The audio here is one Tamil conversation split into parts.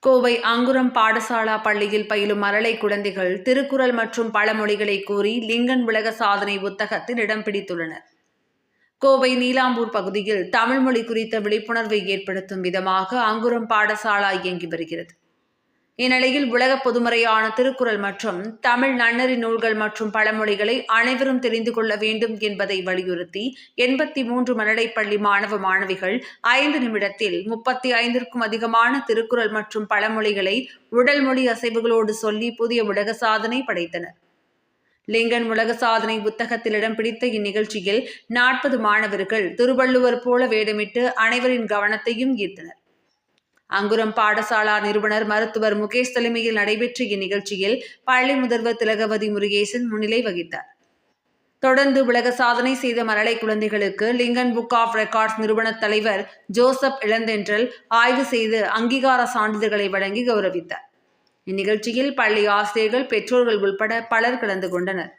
கோவை அங்குரம் பாடசாலா பள்ளியில் பயிலும் மழலை குழந்தைகள் திருக்குறள் மற்றும் பழமொழிகளை கூறி லிங்கன் உலக சாதனை புத்தகத்தில் இடம் பிடித்துள்ளனர். கோவை நீலாம்பூர் பகுதியில் தமிழ் மொழி குறித்த விழிப்புணர்வை ஏற்படுத்தும் விதமாக அங்குரம் பாடசாலா இயங்கி வருகிறது. இந்நிலையில் உலக பொதுமறையான திருக்குறள் மற்றும் தமிழ் நன்னறி நூல்கள் மற்றும் பழமொழிகளை அனைவரும் தெரிந்து கொள்ள வேண்டும் என்பதை வலியுறுத்தி 83 மழலைப்பள்ளி மாணவ மாணவிகள் 5 நிமிடத்தில் 35க்கும் அதிகமான திருக்குறள் மற்றும் பழமொழிகளை உடல் மொழி அசைவுகளோடு சொல்லி புதிய உலக சாதனை படைத்தனர். லிங்கன் உலக சாதனை புத்தகத்தில் இடம் பிடித்த இந்நிகழ்ச்சியில் 40 மாணவர்கள் திருவள்ளுவர் போல வேடமிட்டு அனைவரின் கவனத்தையும் ஈர்த்தனர். அங்குரம் பாடசாலா நிறுவனர் மருத்துவர் முகேஷ் தலைமையில் நடைபெற்ற இந்நிகழ்ச்சியில் பள்ளி முதல்வர் திலகவதி முருகேசன் முன்னிலை வகித்தார். தொடர்ந்து உலக சாதனை செய்த மழலை குழந்தைகளுக்கு லிங்கன் புக் ஆஃப் ரெக்கார்ட்ஸ் நிறுவன தலைவர் ஜோசப் இளந்தென்றல் ஆய்வு செய்து அங்கீகார சான்றிதழ்களை வழங்கி கௌரவித்தார். இந்நிகழ்ச்சியில் பள்ளி ஆசிரியர்கள், பெற்றோர்கள் உள்பட பலர் கலந்து கொண்டனர்.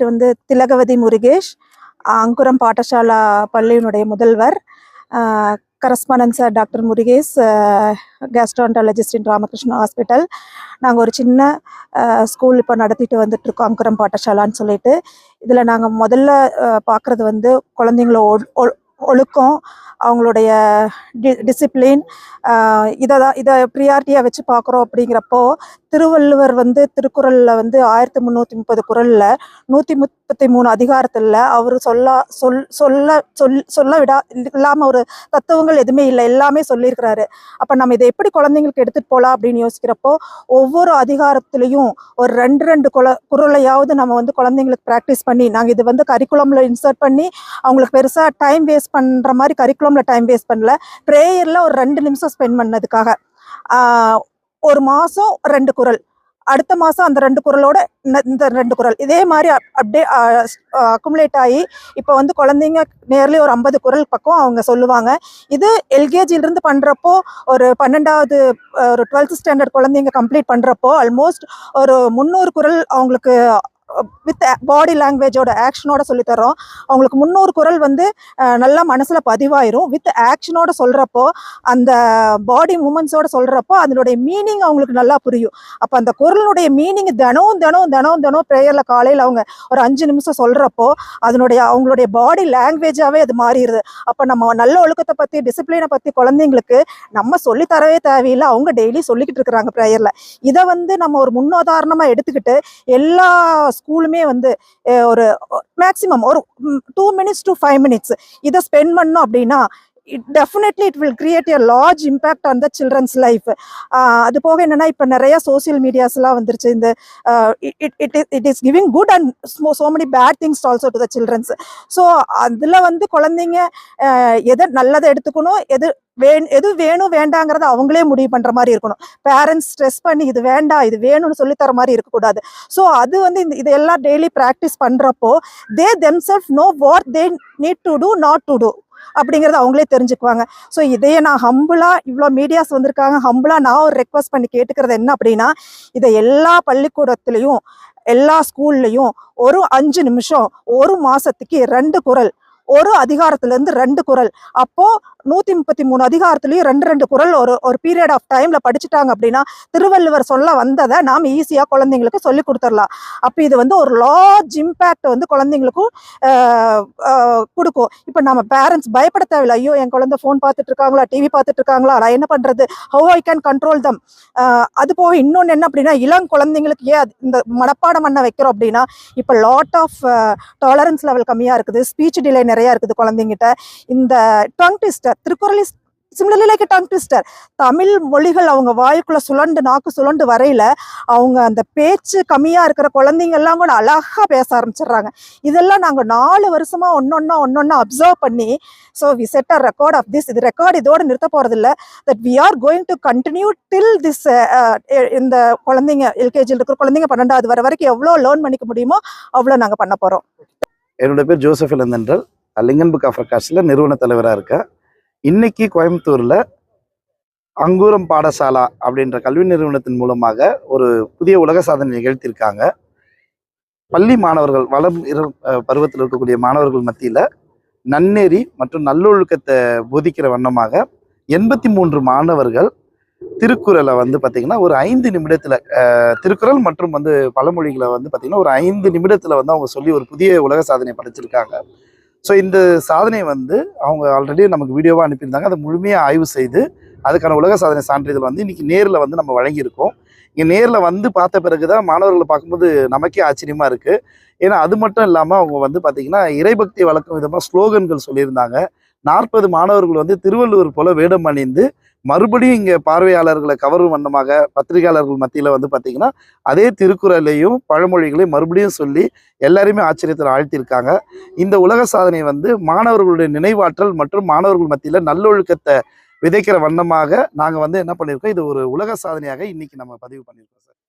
பேர் வந்து திலகவதி முருகேஷ், அங்குரம் பாடசாலா பள்ளியினுடைய முதல்வர். கரஸ்பாண்டன்ட் சார் டாக்டர் முருகேஷ், கேஸ்ட்ரான்டாலஜிஸ்ட் இன் ராமகிருஷ்ணா ஹாஸ்பிட்டல். நாங்கள் ஒரு சின்ன ஸ்கூல் இப்போ நடத்திட்டு வந்துட்டுருக்கோம், அங்குரம் பாடசாலான்னு சொல்லிட்டு. இதில் நாங்கள் முதல்ல பார்க்குறது வந்து குழந்தைங்கள ஒழுக்கம், அவங்களுடைய டிசிப்ளின், இதை ப்ரியாரிட்டியாக வச்சு பார்க்குறோம். அப்படிங்கிறப்போ திருவள்ளுவர் வந்து திருக்குறளில் வந்து 1330 குறளில் 133 அதிகாரத்தில் அவர் சொல்ல இல்லாமல் ஒரு தத்துவங்கள் எதுவுமே இல்லை, எல்லாமே சொல்லியிருக்கிறாரு. அப்போ நம்ம இதை எப்படி குழந்தைங்களுக்கு எடுத்துகிட்டு போகலாம் அப்படின்னு யோசிக்கிறப்போ ஒவ்வொரு அதிகாரத்துலேயும் ஒரு 2 குறளையாவது நம்ம வந்து குழந்தைங்களுக்கு ப்ராக்டிஸ் பண்ணி, நாங்கள் இது வந்து கரிக்குலமில் இன்சர்ட் பண்ணி அவங்களுக்கு பெருசாக டைம் வேஸ்ட் பண்ணுற மாதிரி கரிக்குலமில் டைம் வேஸ்ட் பண்ணல. ப்ரேயரில் ஒரு 2 நிமிஷம் ஸ்பெண்ட் பண்ணதுக்காக ஒரு மாதம் 2 குறள், அடுத்த மாதம் அந்த 2 குறளோட இந்த 2 குறள், இதே மாதிரி அப்படியே அக்குமுலேட் ஆகி இப்போ வந்து குழந்தைங்க நேர்லி ஒரு 50 குறள் பக்கம் அவங்க சொல்லுவாங்க. இது எல்கேஜிலிருந்து பண்ணுறப்போ ஒரு 12வது ஒரு 12th ஸ்டாண்டர்ட் குழந்தைங்க கம்ப்ளீட் பண்ணுறப்போ ஆல்மோஸ்ட் ஒரு 300 குறள் அவங்களுக்கு வித் பாடி லாங்குவேஜோட ஆக்ஷனோட சொல்லித்தரோம். அவங்களுக்கு 300 குறள் வந்து நல்லா மனசில் பதிவாயிரும். வித் ஆக்ஷனோட சொல்கிறப்போ, அந்த பாடி மூமெண்ட்ஸோட சொல்கிறப்போ அதனுடைய மீனிங் அவங்களுக்கு நல்லா புரியும். அப்போ அந்த குறளுடைய மீனிங் தினம் ப்ரேயரில் காலையில் அவங்க ஒரு 5 நிமிஷம் சொல்கிறப்போ அவங்களுடைய பாடி லாங்குவேஜாகவே அது மாறிடுது. அப்போ நம்ம நல்ல ஒழுக்கத்தை பற்றி, டிசிப்ளினை பற்றி குழந்தைங்களுக்கு நம்ம சொல்லித்தரவே தேவையில்லை, அவங்க டெய்லி சொல்லிக்கிட்டு இருக்கிறாங்க ப்ரேயரில். இதை வந்து நம்ம ஒரு முன்னுதாரணமாக எடுத்துக்கிட்டு எல்லா ஸ்கூலுமே வந்து ஒரு மேக்ஸிமம் ஒரு 2 minutes to 5 minutes இதை ஸ்பெண்ட் பண்ணோம் அப்படின்னா definitely it will create a large impact on the children's life. அது போக என்னன்னா இப்போ நிறைய சோசியல் மீடியாஸ்லாம் வந்துருச்சு. இந்த it is giving good and so many bad things also to the children's. So அதில் வந்து குழந்தைங்க எதை நல்லதை எடுத்துக்கணும், எது வேணும் வேண்டாங்கிறத அவங்களே முடிவு பண்ணுற மாதிரி இருக்கணும். பேரண்ட்ஸ் ஸ்ட்ரெஸ் பண்ணி இது வேண்டாம் இது வேணும்னு சொல்லித்தர மாதிரி இருக்கக்கூடாது. ஸோ அது வந்து இதெல்லாம் டெய்லி ப்ராக்டிஸ் பண்ணுறப்போ they themselves know what they need to do, not to do அப்படிங்கிறத அவங்களே தெரிஞ்சுக்குவாங்க. ஸோ இதையே நான் ஹம்பிளாக, இவ்வளோ மீடியாஸ் வந்திருக்காங்க, ஹம்பிளாக நான் ஒரு ரெக்வஸ்ட் பண்ணி கேட்டுக்கிறது என்ன அப்படின்னா, இதை எல்லா பள்ளிக்கூடத்துலேயும் எல்லா ஸ்கூல்லையும் ஒரு 5 நிமிஷம் ஒரு மாதத்துக்கு 2 குறள், ஒரு அதிகாரத்துலேருந்து 2 குறள், அப்போது 133 அதிகாரத்துலேயும் 2 குறள் ஒரு பீரியட் ஆஃப் டைமில் படிச்சுட்டாங்க அப்படின்னா திருவள்ளுவர் சொல்ல வந்ததை நாம் ஈஸியாக குழந்தைங்களுக்கு சொல்லி கொடுத்துடலாம். அப்போ இது வந்து ஒரு லார்ஜ் இம்பேக்ட் வந்து குழந்தைங்களுக்கும் கொடுக்கும். இப்போ நம்ம பேரண்ட்ஸ் பயப்பட தேவையில்லை, ஐயோ என் குழந்தை ஃபோன் பார்த்துட்டு இருக்காங்களா, டிவி பார்த்துட்டு இருக்காங்களா, நான் என்ன பண்ணுறது, ஹவ் ஐ கேன் கண்ட்ரோல் தம். அது போக இன்னொன்று என்ன அப்படின்னா, இளம் குழந்தைங்களுக்கு ஏன் இந்த மனப்பாடம் பண்ண வைக்கிறோம் அப்படின்னா, இப்போ லாட் ஆஃப் டாலரன்ஸ் லெவல் கம்மியாக இருக்குது, ஸ்பீச் டிலே நிறையா இருக்குது குழந்தைங்கிட்ட. இந்த tongue twister, Thirukkural is similarly like tongue twister. Tamil மொழிகள் அவங்க வாயுக்குள்ள நாக்கு சுழண்டு வரையில அவங்க அந்த பேச்சு கம்மியா இருக்கிற குழந்தைங்க எல்லாம் கூட அழகா பேச ஆரம்பிச்சிடுறாங்க. இதெல்லாம் நாங்கள் 4 வருஷமா ஒன்னொன்னா அப்சர்வ் பண்ணி, so we set a record of this. இது ரெக்கார்ட் இதோட நிறுத்த போறது இல்லை, that we are going to continue till this. இந்த குழந்தைங்க எல்கேஜியில் இருக்கிற குழந்தைங்க 12வது வர வரைக்கும் எவ்வளோ லேர்ன் பண்ணிக்க முடியுமோ அவ்வளோ நாங்கள் பண்ண போகிறோம். என்னோட பேர் ஜோசப் இளந்தென்றல், லிங்கன் புக் ஆஃப் ரெக்கார்ட்ஸில் நிறுவன தலைவராக இருக்கேன். இன்னைக்கு கோயம்புத்தூரில் அங்கூரம் பாடசாலா அப்படின்ற கல்வி நிறுவனத்தின் மூலமாக ஒரு புதிய உலக சாதனை நிகழ்த்தியிருக்காங்க. பள்ளி மாணவர்கள், வளம் பருவத்தில் இருக்கக்கூடிய மாணவர்கள் மத்தியில் நன்னெறி மற்றும் நல்லொழுக்கத்தை போதிக்கிற வண்ணமாக 83 மாணவர்கள் திருக்குறளை வந்து பார்த்திங்கன்னா ஒரு 5 நிமிடத்தில், திருக்குறள் மற்றும் வந்து பழமொழிகளை வந்து பார்த்திங்கன்னா ஒரு 5 நிமிடத்தில் வந்து அவங்க சொல்லி ஒரு புதிய உலக சாதனை படைச்சிருக்காங்க. ஸோ இந்த சாதனை வந்து அவங்க ஆல்ரெடி நமக்கு வீடியோவாக அனுப்பியிருந்தாங்க. அதை முழுமையாக ஆய்வு செய்து அதுக்கான உலக சாதனை சான்றிதழ் வந்து இன்றைக்கி நேரில் வந்து நம்ம வழங்கியிருக்கோம். இங்கே நேரில் வந்து பார்த்த பிறகு தான் மாணவர்களை பார்க்கும்போது நமக்கே ஆச்சரியமாக இருக்குது. ஏன்னா அது மட்டும் இல்லாமல் அவங்க வந்து பார்த்திங்கன்னா இறைபக்தி வளர்க்கும் விதமாக ஸ்லோகன்கள் சொல்லியிருந்தாங்க. 40 மாணவர்கள் வந்து திருவள்ளுவர் போல வேடம் அணிந்து மறுபடியும் இங்கே பார்வையாளர்களை கவரும் வண்ணமாக பத்திரிகையாளர்கள் மத்தியில் வந்து பார்த்திங்கன்னா அதே திருக்குறளையும் பழமொழிகளையும் மறுபடியும் சொல்லி எல்லாரையுமே ஆச்சரியத்தில் ஆழ்த்தியிருக்காங்க. இந்த உலக சாதனை வந்து மாணவர்களுடைய நினைவாற்றல் மற்றும் மாணவர்கள் மத்தியில் நல்லொழுக்கத்தை விதைக்கிற வண்ணமாக நாங்கள் வந்து என்ன பண்ணியிருக்கோம், இது ஒரு உலக சாதனையாக இன்னைக்கு நம்ம பதிவு பண்ணியிருக்கோம் சார்.